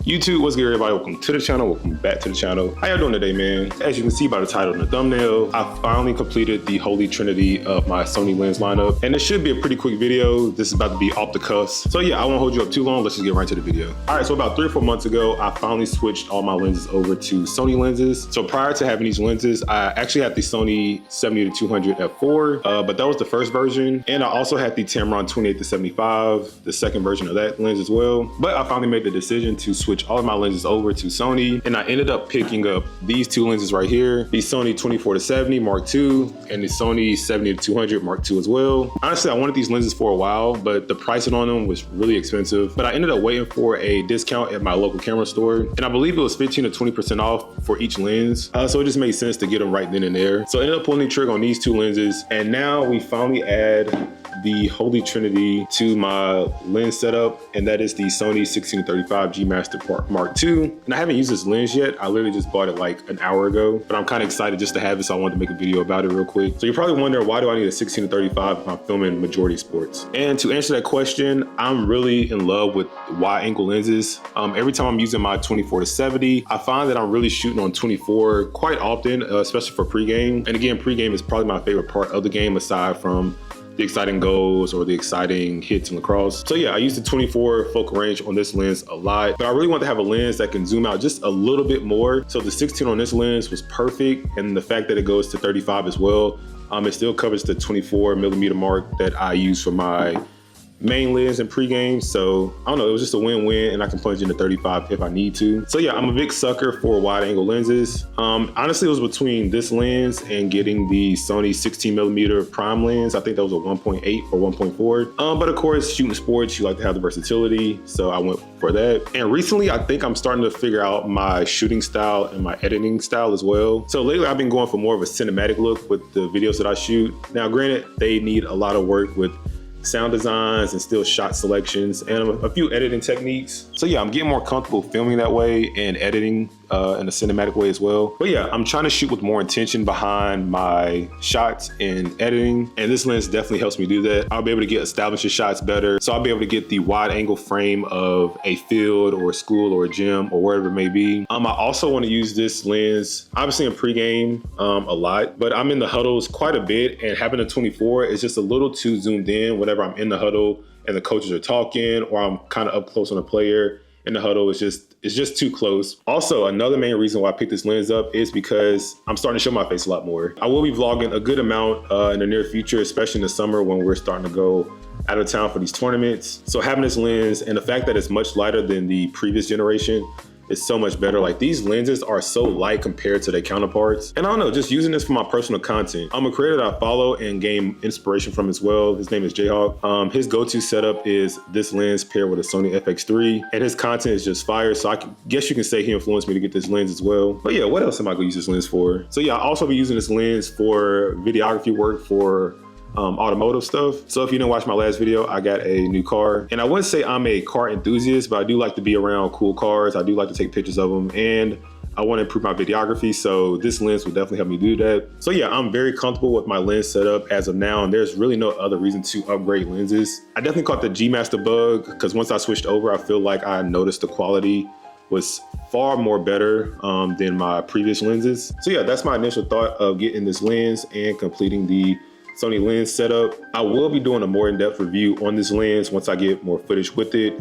YouTube, what's good everybody? Welcome to the channel, welcome back to the channel. How y'all doing today, man? As you can see by the title and the thumbnail, I finally completed the holy trinity of my Sony lens lineup. And this should be a pretty quick video. This is about to be off the cuffs. So yeah, I won't hold you up too long. Let's just get right to the video. All right, so about 3 or 4 months ago, I finally switched all my lenses over to Sony lenses. So prior to having these lenses, I actually had the Sony 70-200 f4, but that was the first version. And I also had the Tamron 28-75, the second version of that lens as well. But I finally made the decision to switch all of my lenses over to Sony, and I ended up picking up these two lenses right here, the Sony 24-70 Mark II and the Sony 70-200 Mark II as well. Honestly, I wanted these lenses for a while, but the pricing on them was really expensive. But I ended up waiting for a discount at my local camera store, and I believe it was 15 to 20% off for each lens. So it just made sense to get them right then and there. So I ended up pulling the trigger on these two lenses, and now we finally add the holy trinity to my lens setup, and that is the Sony 16-35 G Master Mark II. And I haven't used this lens yet. I literally just bought it like an hour ago, but I'm kind of excited just to have it, so I wanted to make a video about it real quick. So you're probably wondering, why do I need a 16-35 if I'm filming majority sports? And to answer that question, I'm really in love with wide angle lenses. Every time I'm using my 24-70, I find that I'm really shooting on 24 quite often, especially for pregame. And again, pregame is probably my favorite part of the game aside from the exciting goals or the exciting hits in lacrosse. So yeah, I use the 24 focal range on this lens a lot, but I really want to have a lens that can zoom out just a little bit more. So the 16 on this lens was perfect, and the fact that it goes to 35 as well, it still covers the 24mm mark that I use for my main lens in pregame. So I don't know, it was just a win-win, and I can plunge into 35 if I need to. So yeah, I'm a big sucker for wide angle lenses. Honestly, it was between this lens and getting the Sony 16mm prime lens. I think that was a 1.8 or 1.4. But of course, shooting sports, you like to have the versatility, so I went for that. And recently, I think I'm starting to figure out my shooting style and my editing style as well. So lately, I've been going for more of a cinematic look with the videos that I shoot. Now, granted, they need a lot of work with sound designs and still shot selections and a few editing techniques. So yeah, I'm getting more comfortable filming that way and editing in a cinematic way as well. But yeah, I'm trying to shoot with more intention behind my shots and editing, and this lens definitely helps me do that. I'll be able to get established shots better, so I'll be able to get the wide angle frame of a field or a school or a gym or wherever it may be. I also want to use this lens obviously in pregame a lot, but I'm in the huddles quite a bit, and having a 24 is just a little too zoomed in whenever I'm in the huddle and the coaches are talking, or I'm kind of up close on a player in the huddle. It's just too close. Also, another main reason why I picked this lens up is because I'm starting to show my face a lot more. I will be vlogging a good amount in the near future, especially in the summer when we're starting to go out of town for these tournaments. So having this lens and the fact that it's much lighter than the previous generation, it's so much better. Like, these lenses are so light compared to their counterparts. And I don't know, just using this for my personal content. I'm a creator that I follow and gain inspiration from as well. His name is Jayhawk. His go-to setup is this lens paired with a Sony FX3, and his content is just fire. So guess you can say he influenced me to get this lens as well. But yeah, what else am I gonna use this lens for? So yeah, I'll also be using this lens for videography work for automotive stuff. So if you didn't watch my last video, I got a new car, and I wouldn't say I'm a car enthusiast, but I do like to be around cool cars. I do like to take pictures of them, and I want to improve my videography, so this lens will definitely help me do that. So yeah, I'm very comfortable with my lens setup as of now, and there's really no other reason to upgrade lenses. I definitely caught the G Master bug, because once I switched over, I feel like I noticed the quality was far more better than my previous lenses. So yeah, that's my initial thought of getting this lens and completing the Sony lens setup. I will be doing a more in-depth review on this lens once I get more footage with it.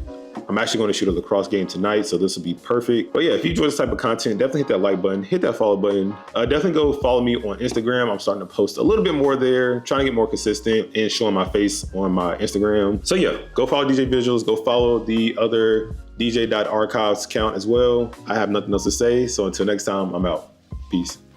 I'm actually going to shoot a lacrosse game tonight, so this will be perfect. But yeah, if you enjoy this type of content, definitely hit that like button, hit that follow button. Definitely go follow me on Instagram. I'm starting to post a little bit more there, trying to get more consistent and showing my face on my Instagram. So yeah, go follow DJ Visuals, go follow the other DJ.archives account as well. I have nothing else to say, so until next time, I'm out. Peace.